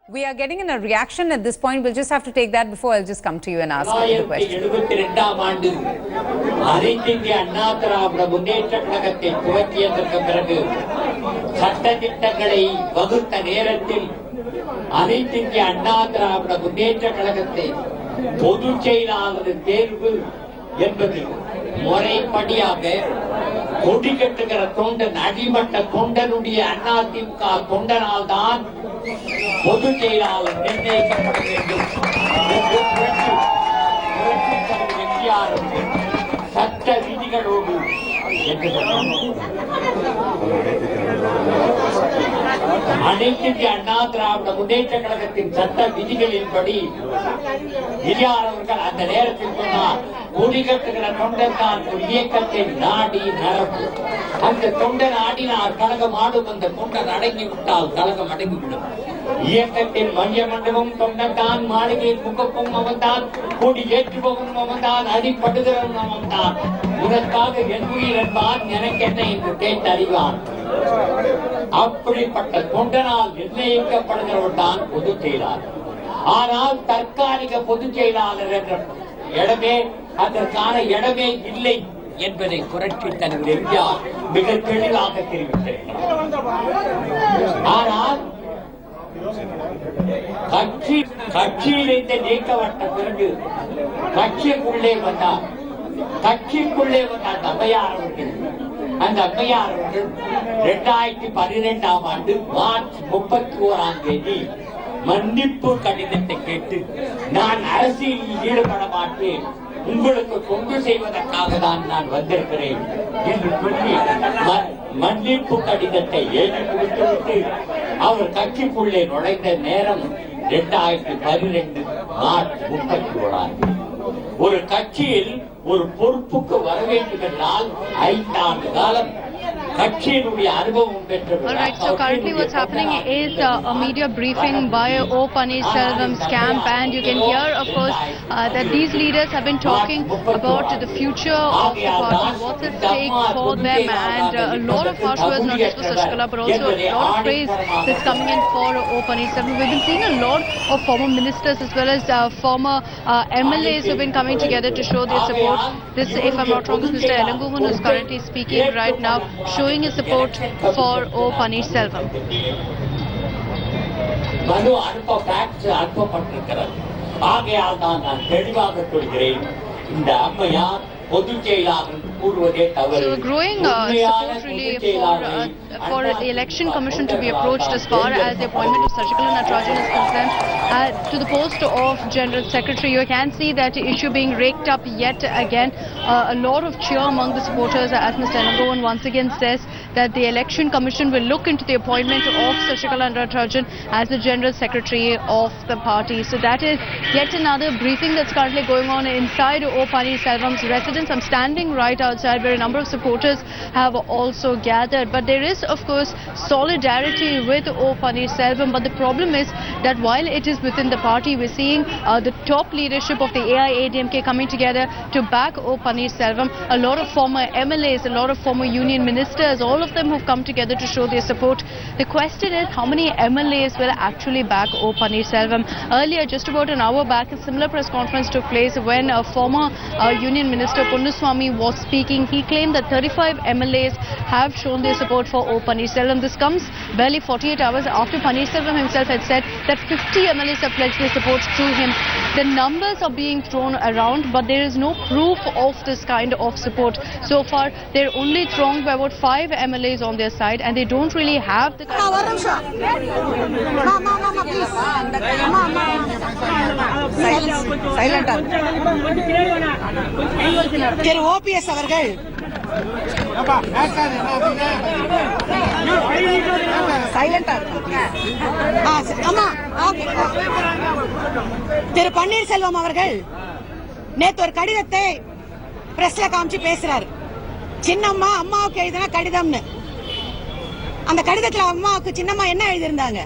We are getting in a reaction at this point. We'll just have to take that before I'll just come to you and ask you the question. கொடி கட்டுகிற தொண்டன் அடிமட்ட தொண்டனுடைய அதிமுக தொண்டனால் தான் பொதுச் செயலாளர் நிர்ணயிக்கப்பட வேண்டும் என்று சட்ட விதிகளோடு அனைத்து இந்திய அண்ணா திராவிட முன்னேற்ற கழகத்தின் சட்ட விதிகளின்படி அவர்கள் அந்த நேரத்தில் சொன்னார், கொடி கட்டுகிற தொண்டன் தான் ஒரு இயக்கத்தை நாடி நடப்பு. அந்த தொண்டன் ஆடினார் கழகம் ஆடும். அந்த தொண்டன் அடங்கிவிட்டால் கழகம் அடங்கிவிடும். இயக்கத்தின் மைய மண்டபம் தொண்டன் தான், மாளிகையின் முகப்பும் அவன் தான், கொடி ஏற்றுபவனும் அவன் தான், அடிப்படுகிறவனும் அவன் தான். உனக்காக என் உயிர் என்பான், எனக்கு என்ன என்று கேட்டு அறிவான். அப்படிப்பட்ட தொண்டனால் நிர்ணயிக்கப்படுகிறவர் தான் பொதுச் செயலாளர். ஆனால் தற்காலிக பொதுச் செயலாளர் என்ற இடமே அதற்கான இடமே இல்லை என்பதை புரட்சி தலைவர் எம்ஜிஆர் மிக தெளிவாக தெரிவித்திருக்கிறார். ஆனால் கட்சியிலிருந்து நீக்கப்பட்ட பிறகு கட்சிக்குள்ளே வந்தார். அந்த அம்மையார் அவர்கள் 2012ஆம் ஆண்டு மார்ச் 31ஆம் தேதி மன்னிப்பு கடிதத்தை கேட்டு, நான் அரசியலில் ஈடுபட மாட்டேன், உங்களுக்கு தொண்டு செய்வதற்காக தான் நான் வந்திருக்கிறேன் என்று சொல்லி மன்னிப்பு கடிதத்தை எழுதி கொடுத்துவிட்டு அவர் கட்சிக்குள்ளே நுழைந்த நேரம் 2012 மார்ச் 31ஆம் தேதி. ஒரு கட்சியில் ஒரு பொறுப்புக்கு வர வேண்டும் என்றால் 5 ஆண்டு காலம் கட்சியினுடைய அனுபவம் பெற்றவர். Alright, so currently what's happening is a media briefing by O. Paneerselvam's camp, and you can hear, of course, that these leaders have been talking about the future of the party, what's at stake for them, and a lot of harsh words, not just for Sashikala, but also a lot of praise that's coming in for O. Paneerselvam. We've been seeing a lot of former ministers as well as former MLAs who've been coming together to show their support. This, if I'm not wrong, is Mr. Elangovan, who's currently speaking right now, showing his support for O. Paneerselvam. மனு அனுப்பப்பட்டிருக்கிறது. ஆகையால் தான் நான் தெளிவாக சொல்கிறேன், இந்த அம்மையார் பொதுச் செயலாளர் கூறுவதே தவறு. So growing support really for the election commission to be approached as far as the appointment of Sashikala Natarajan is concerned to the post of General Secretary. You can see that issue being raked up yet again. A lot of cheer among the supporters as Mr. Elangovan once again says that the election commission will look into the appointment of Sashikala Natarajan as the General Secretary of the party. So that is yet another briefing that's currently going on inside O. Paneerselvam's residence. I'm standing right outside where a number of supporters have also gathered. But there is, of course, solidarity with O. Paneerselvam. But the problem is that while it is within the party, we're seeing the top leadership of the AIADMK coming together to back O. Paneerselvam. A lot of former MLAs, a lot of former union ministers, all of them who've come together to show their support. The question is, how many MLAs will actually back O. Paneerselvam? Earlier, just about an hour back, a similar press conference took place when a former union minister, Ponnuswamy, was speaking. He claimed that 35 MLAs have shown their support for O. Paneerselvam. This comes barely 48 hours after Paneerselvam himself had said that 50 MLAs have pledged their support to him. The numbers are being thrown around, but there is no proof of this kind of support. So far, they're only thronged by about 5 MLAs on their side, and they don't really have the kind of... Thiru OPS அவர்கள் திரு பன்னீர்செல்வம் அவர்கள் நேத்து ஒரு கடிதத்தை பிரஸ்ல காமிச்சு பேசுறாரு. சின்னம்மா அம்மாவுக்கு எழுதின கடிதம்னு. அந்த கடிதத்துல அம்மாவுக்கு சின்னம்மா என்ன எழுதியிருந்தாங்க?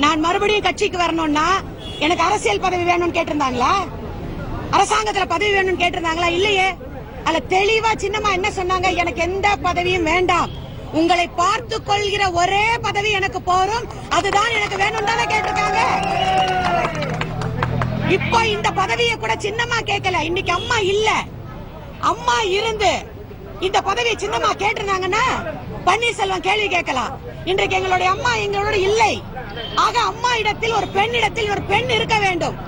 நான் மறுபடியும் கட்சிக்கு வரணும்னா எனக்கு அரசியல் பதவி வேணும்னு கேட்டிருந்தாங்களா? அரசாங்கத்துல பதவி வேணும்னு கேட்டிருந்தாங்களா? இல்லையே. அதுல தெளிவா சின்னம்மா என்ன சொன்னாங்க? எனக்கு எந்த பதவியும் வேண்டாம், உங்களை பார்த்து கொள்கிற ஒரே பதவி எனக்கு போரும், அதுதான் எனக்கு வேணும் தானே கேட்டிருக்காங்க. இப்போ இந்த பதவியை கூட சின்னம்மா கேட்கல. இன்னைக்கு அம்மா இல்ல, அம்மா இருந்து இந்த பதவியை சின்னம்மா கேட்டிருந்தாங்கன்னா பன்னீர்செல்வம் கேள்வி கேட்கலாம். இன்றைக்கு எங்களுடைய அம்மா எங்களோட இல்லை. ஆக அம்மா இடத்தில் ஒரு பெண் இருக்க வேண்டும்,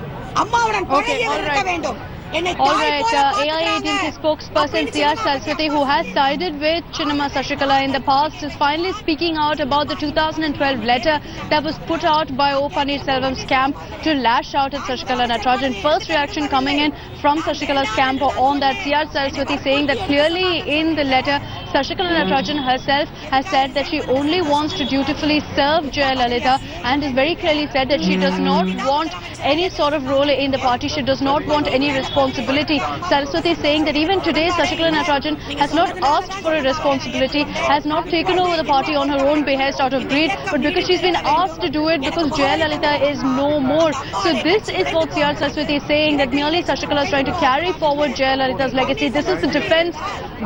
அம்மாவுடன் பழகியவர் இருக்க வேண்டும். All right, AIADMK spokesperson C.R. Saraswati, who has sided with Chinnamma Sashikala in the past, is finally speaking out about the 2012 letter that was put out by O. Pannirselvam's camp to lash out at Sashikala Natarajan. First reaction coming in from Sashikala's camp on that. C.R. Saraswati saying that clearly in the letter, Sashikala Natarajan herself has said that she only wants to dutifully serve Jayalalitha, and has very clearly said that she does not want any sort of role in the party. She does not want any responsibility. Saraswati saying that even today Sashikala Natarajan has not asked for a responsibility, has not taken over the party on her own behest out of greed, but because she's been asked to do it because Jayalalitha is no more. So this is what C.R. Saraswati is saying, that merely Sashikala is trying to carry forward Jayalalitha's legacy. This is the defense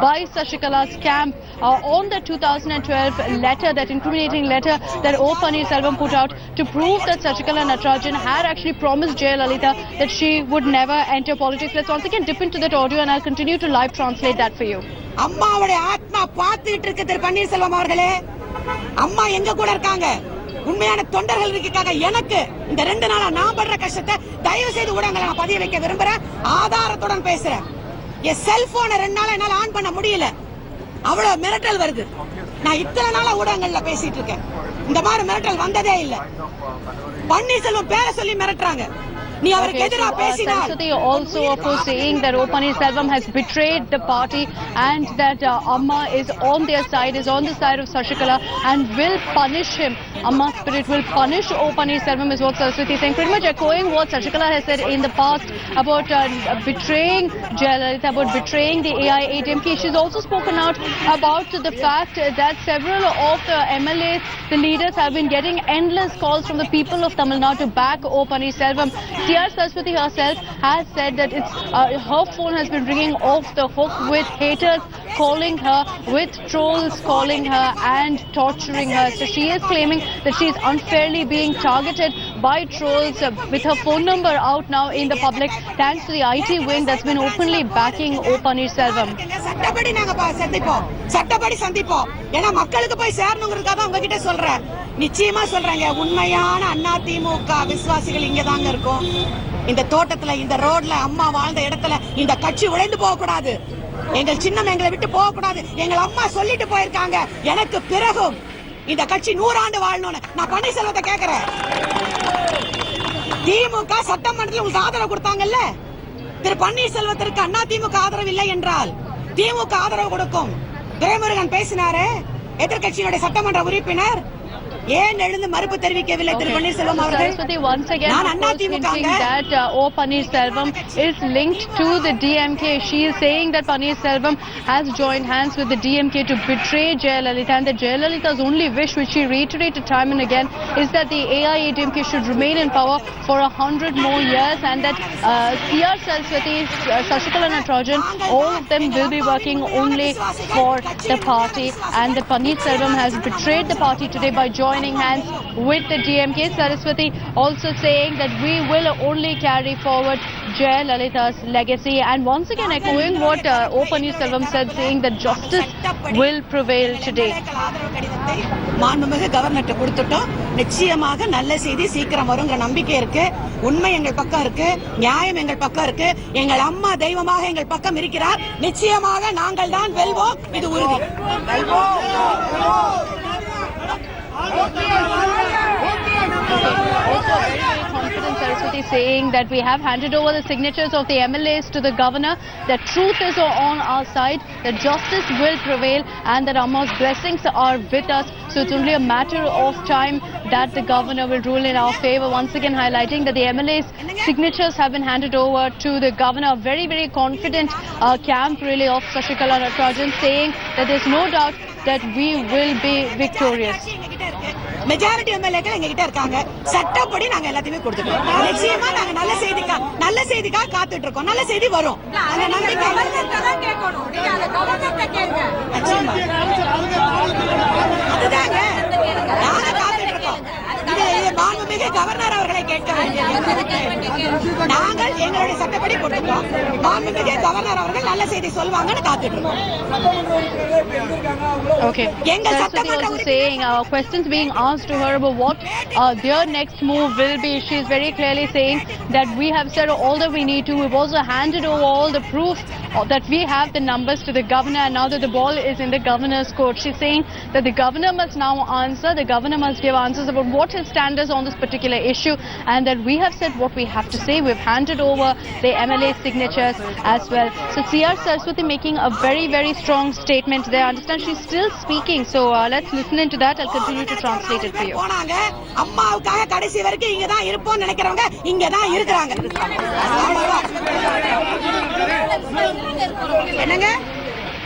by Sashikala's camp on the 2012 letter, that incriminating letter that O. Pannirselvam put out to prove that Sashikala Natarajan had actually promised Jayalalitha that she would never enter politics. Let's once again dip into that audio and I'll continue to live translate that for you. அம்மாவுடைய ஆத்மா பார்த்துட்டு இருக்கு திரு பன்னீர்செல்வம் அவர்களே. அம்மா எங்க கூட இருக்காங்க, உண்மையான தொண்டர்கள் இருக்காங்க. எனக்கு இந்த 2 நாளா நான் படுற கஷ்டத்தை தயவு செய்து ஊடகங்களை நான் பதிய வைக்க விரும்புறேன், ஆதாரத்துடன் பேசுறேன். என் செல்போனை 2 நாளா என்னால ஆன் பண்ண முடியல, அவ்வளவு மிரட்டல் வருது. நான் இத்தனை நாளா ஊடகங்கள்ல பேசிட்டு இருக்கேன், இந்த மாதிரி மிரட்டல் வந்ததே இல்ல. பன்னீர்செல்வம் பேரை சொல்லி மிரட்டுறாங்க. Saraswati also saying that O. Pannirselvam has betrayed the party and that Amma is on their side, is on the side of Sashikala and will punish him. Amma spirit will punish O. Pannirselvam is what Saraswati is saying, pretty much echoing what Sashikala has said in the past about betraying Jayalalitha, about betraying the AIADMK. She's also spoken out about the fact that several of the MLAs, the leaders, have been getting endless calls from the people of Tamil Nadu to back O. Pannirselvam. C.R. Saraswati herself has said that her phone has been ringing off the hook with haters calling her, with trolls calling her and torturing her. So she is claiming that she is unfairly being targeted by trolls with her phone number out now in the public, thanks to the IT wing that's been openly backing O. Pannirselvam. சட்டப்படி சந்திப்போம். ஏன்னா மக்களுக்கு போய் சேரணுங்கிறதுக்காக தான் உங்ககிட்ட சொல்றேன். நிச்சயமா சொல்றாங்க, உண்மையான அதிமுக விசுவாசிகள் இங்க தாங்க இருக்கும். இந்த தோட்டத்துல, இந்த ரோட்ல, அம்மா வாழ்ந்த இடத்துல இந்த கட்சி உடைந்து போக கூடாது. எங்கள் சின்னம் எங்களை விட்டு போக கூடாது. எங்கள் அம்மா சொல்லிட்டு போயிருக்காங்க, எனக்கு பிறகும் இந்த கட்சி 100 ஆண்டு வாழணும்னு. நான் பன்னீர்செல்வத்தை கேக்குறேன், திமுக சட்டமன்றத்தில் உங்களுக்கு ஆதரவு கொடுத்தாங்கல்ல, திரு பன்னீர்செல்வத்திற்கு அதிமுக ஆதரவு இல்லை என்றால் திமுக ஆதரவு கொடுக்கும். துரைமுருகன் பேசினாரு, எதிர்கட்சியினுடைய சட்டமன்ற உறுப்பினர், ஏன் எழுந்து மறுப்பு தெரிவிக்கவில்லை திரு பன்னீர்செல்வம் அவர்கள்? Once again hinting that O. Pannirselvam is linked to the DMK. She is saying that Pannirselvam has joined hands with the DMK to betray Jayalalitha, and that Jayalalitha's only wish, which she reiterated time and again, is that the AIADMK should remain in power for 100 more years, and that C.R. Saraswati, Sashikala Natarajan, all of them will be working only for the party, and that Pannirselvam has betrayed the party today by joining hands with the DMK. Saraswati also saying that we will only carry forward Jayalalitha's legacy, and once again echoing what O. Pannirselvam said, saying that justice will prevail today. மாண்புமிகு கவர்னர்ட்ட கொடுத்துட்டோம். நிச்சயமாக நல்ல செய்தி சீக்கிரம் வருங்கிற நம்பிக்கை இருக்கு. உண்மை எங்கள் பக்கம் இருக்கு, நியாயம் எங்கள் பக்கம் இருக்கு. எங்கள் அம்மா தெய்வமாக எங்கள் பக்கம் இருக்கிறார். நிச்சயமாக நாங்கள் தான் வெல்வோம், இது உறுதி. Also very confident Saraswati saying that we have handed over the signatures of the MLAs to the governor, that truth is on our side, that justice will prevail, and that Amma's blessings are with us. So it's only a matter of time that the governor will rule in our favor. Once again highlighting that the MLAs signatures have been handed over to the governor. Very, very confident camp really of Sashikala Natarajan, saying that there's no doubt that we will be victorious. Majority எம்எல்ஏக்கள் எங்க கிட்ட இருக்காங்க. சட்டப்படி நாங்க எல்லாத்தையுமே கொடுத்துட்டோம். நிச்சயமா நாங்க நல்ல செய்திக்காக காத்துட்டு இருக்கோம். நல்ல செய்தி வரும். அந்த நம்பிக்கை அதுதாங்க நாங்க காத்துட்டு இருக்கோம். இது மாண்புமிகு கவர்னர் அவர்களை கேட்க வேண்டியது. நாங்கள் எங்களுடைய சட்டப்படி கொடுத்துட்டோம். மாண்புமிகு கவர்னர் அவர்கள் நல்ல செய்தி சொல்வாங்கன்னு காத்துட்டு இருக்கோம். Okay. எங்கள் Saraswati சட்டமன்ற also saying questions being asked to her about what their next move will be. She is very clearly saying that we have said all that we need to. We've also handed over all the proof that we have the numbers to the governor, and now that the ball is in the governor's court. She's saying that the governor must now answer. The governor must give answers about what his stand is on this particular issue, and that we have said what we have to say. We've handed over the MLA signatures as well. So C.R. Saraswati making a very, very strong statement there. I understand she's still speaking, so let's listen into that. I'll continue to translate it for you. போனாங்க அம்மாவுக்காக கடைசி வரைக்கும் இங்க தான் இருப்போம் நினைக்கிறவங்க இங்க தான் இருக்காங்க. என்னங்க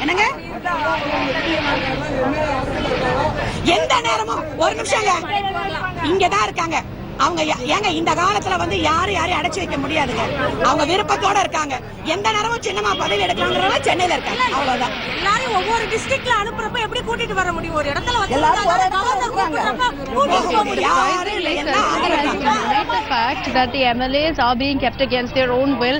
என்னங்க எந்த நேரமும் ஒரு நிமிஷங்க இங்க தான் இருக்காங்க. அவங்க ஏங்க இந்த காலத்துல வந்து யாரையும் அடைச்சு வைக்க முடியாதுங்க. அவங்க விருப்பத்தோட இருக்காங்க. எந்த நேரமும் சின்னமா பதவி எடுக்கலாங்கிறவங்க சென்னையில இருக்காங்க. அவ்வளவுதான். எல்லாரும் ஒவ்வொரு டிஸ்ட்ரிக்ட்ல அனுப்புறப்ப எப்படி கூட்டிட்டு வர முடியும்? ஒரு இடத்துல வந்து The fact that the MLAs are being kept against their own will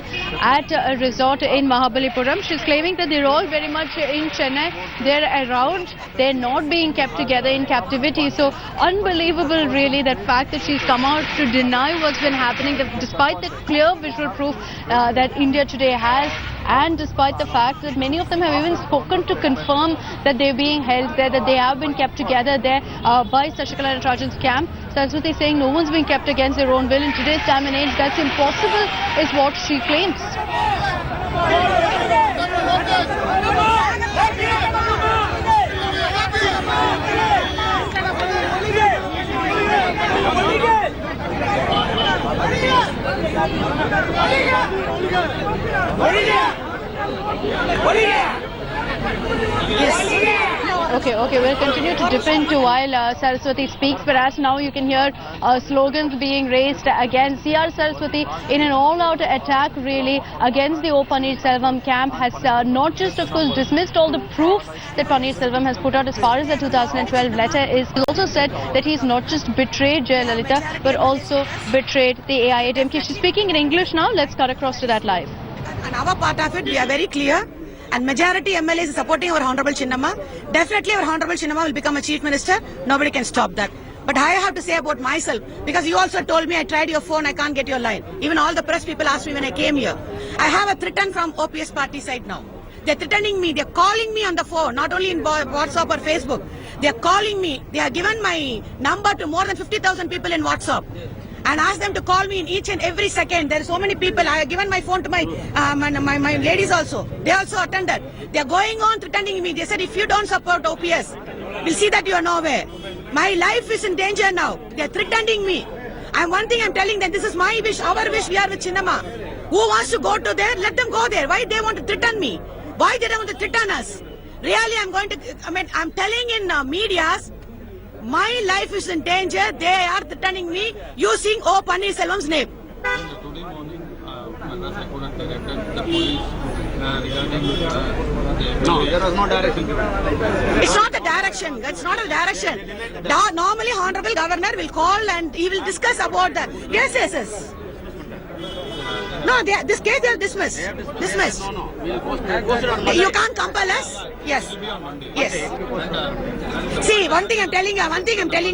at a resort in Mahabalipuram. She's claiming that they're all very much in Chennai. They're around. They're not being kept together in captivity. So unbelievable, really, that fact that she's come out to deny what's been happening, despite the clear visual proof that India today has, and despite the fact that many of them have even spoken to confirm that they're being held there, that they have been kept together there by Sashikala Natarajan's camp. Saraswati saying no one's being kept against their own will. In today's time and age, that's impossible, is what she claims. Okay, we'll continue to defend while Saraswati speaks, but as now you can hear slogans being raised against C.R. Saraswati in an all-out attack really against the O. Pannirselvam camp. Has not just of course dismissed all the proof that Pannirselvam has put out as far as the 2012 letter is. He also said that he's not just betrayed Jayalalitha but also betrayed the AIADMK. She's speaking in English now. Let's cut across to that live. And our part of it, we are very clear. And majority MLAs is supporting our Honorable Chinnamma. Definitely our Honorable Chinnamma will become a Chief Minister. Nobody can stop that. But I have to say about myself, because you also told me I tried your phone, I can't get your line. Even all the press people asked me when I came here. I have a threat from OPS party side now. They're threatening me. They're calling me on the phone, not only in WhatsApp or Facebook. They're calling me. They have given my number to more than 50,000 people in WhatsApp. And ask them to call me in each and every second. There are so many people. I have given my phone to my ladies also. They also attended. They are going on threatening me. They said if you don't support OPS, we'll see that you are nowhere. My life is in danger now. They are threatening me. And one thing I'm telling them, this is my wish, our wish. We are with Chinnamma. Who wants to go to there? Let them go there. Why they want to threaten me? Why they don't want to threaten us? Really, I'm telling in medias. My life is in danger. They are threatening me using O. Pannirselvam's name. Today morning, Madras High Court directed the police regarding No, there was no direction given. It's not a direction. That's not a direction. Normally, Honorable Governor will call and he will discuss about that. Yes. No, this case they are dismissed. Dismissed. No, we'll post it on Monday. You can't compel us. Yes. Yes. See, one thing I'm telling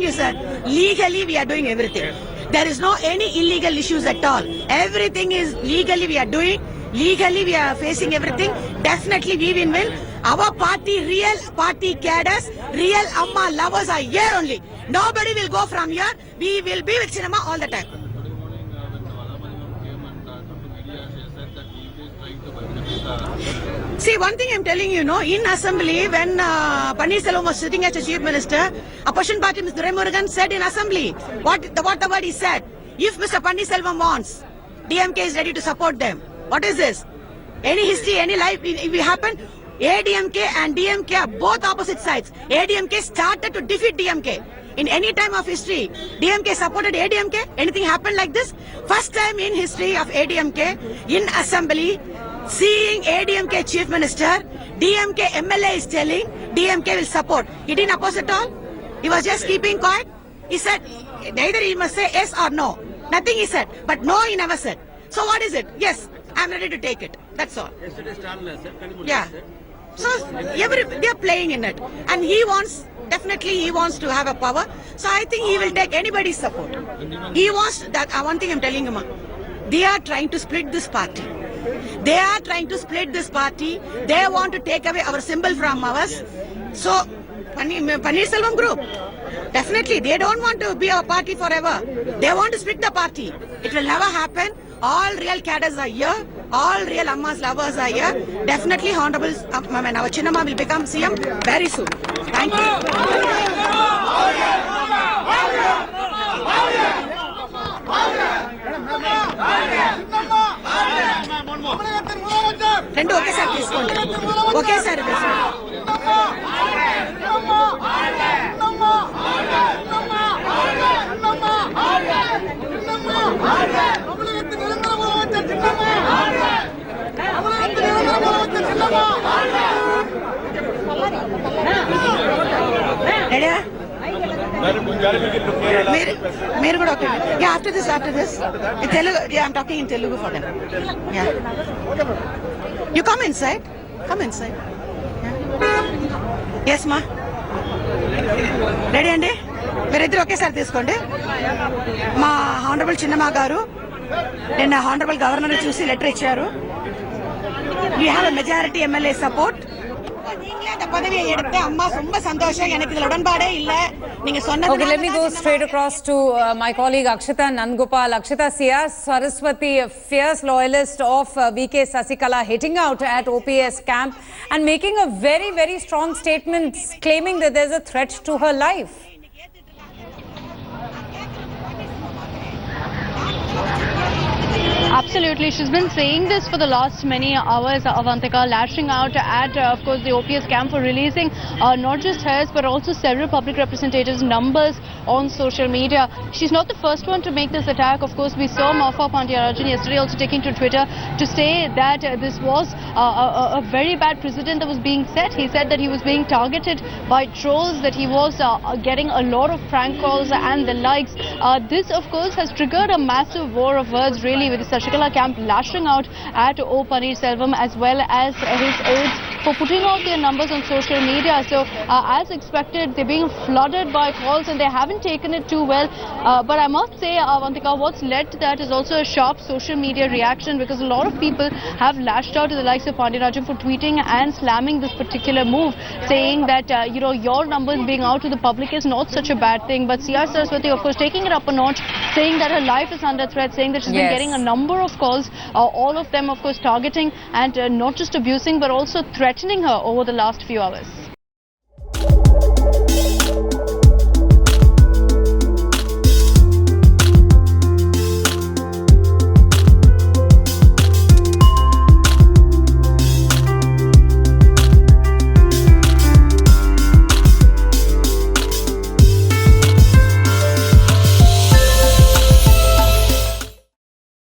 you, sir. Legally, we are doing everything. There is no any illegal issues at all. Everything is legally we are doing. Legally, we are facing everything. Definitely, we will win. Our party, real party cadres, real Amma lovers are here only. Nobody will go from here. We will be with Chinnamma all the time. See, one thing I'm telling you, in assembly, when Pannirselvam was sitting as a chief minister, opposition party Mr. Duraimurugan said in assembly, what the word he said, if Mr. Pannirselvam wants, DMK is ready to support them. What is this? Any history, any life, if it happened, ADMK and DMK are both opposite sides. ADMK started to defeat DMK. In any time of history, DMK supported ADMK. Anything happened like this? First time in history of ADMK, in assembly, seeing ADMK chief minister, DMK MLA is telling DMK will support. He didn't oppose at all. He was just keeping quiet. He said, neither he must say yes or no. Nothing he said. But no, he never said. So what is it? Yes, I'm ready to take it. That's all. Yesterday Stalin has said, Kanimozhi Yeah. has said. So they're playing in it, and he wants to have a power. So I think he will take anybody's support. He wants that. One thing I'm telling you, ma, they are trying to split this party. They are trying to split this party. They want to take away our symbol from us. So Paneerselvam group, definitely they don't want to be our party forever. They want to split the party. It will never happen. All real cadres are here. All real Amma's lovers are here. Definitely Honorable our Chinnamma will become CM very soon. Thank you. రెండు ఒకేసారి తీసుకోండి. ఒకేసారి తీసుకోండి. రెడీయా? మీరు కూడా okay. Yeah after this Telugu. Yeah I'm talking in Telugu for them. Yeah you come inside. Yes మా. Ready అండి? మీరిద్దరు ఒకేసారి తీసుకోండి. మా హానరబుల్ చిన్నమ్మ గారు నిన్న హానరబుల్ గవర్నర్ చూసి లెటర్ ఇచ్చారు. We have a majority MLA support. நீங்களே அந்த பதவியை எடுத்து அம்மா ரொம்ப சந்தோஷம். எனக்கு இதுல உடன்பாடே இல்ல. நீங்க சொன்னது. Okay, let me go straight across to my colleague Akshita Nandgopal. Akshita, Sia Saraswati, a fierce loyalist of VK Sasikala, hitting out at OPS camp and making a very, very strong statement claiming that there's a threat to her life. Absolutely. She's been saying this for the last many hours, Avantika, lashing out at, of course, the OPS camp for releasing not just hers, but also several public representatives' numbers on social media. She's not the first one to make this attack. Of course, we saw Maufa Pandeyarajan yesterday also taking to Twitter to say that this was a very bad precedent that was being set. He said that he was being targeted by trolls, that he was getting a lot of prank calls and the likes. This, of course, has triggered a massive war of words, really, with the Sasikala camp lashing out at O Paneerselvam as well as his aides for putting out their numbers on social media. So as expected, they're being flooded by calls and they haven't taken it too well. But I must say, Avantika, what's led to that is also a sharp social media reaction, because a lot of people have lashed out to the likes of Pandeyarajan for tweeting and slamming this particular move, saying that, your numbers being out to the public is not such a bad thing. But C.R. Saraswati, of course, taking it up a notch, saying that her life is under threat, saying that she's been getting a number of calls, all of them, of course, targeting and not just abusing, but also threatening her over the last few hours.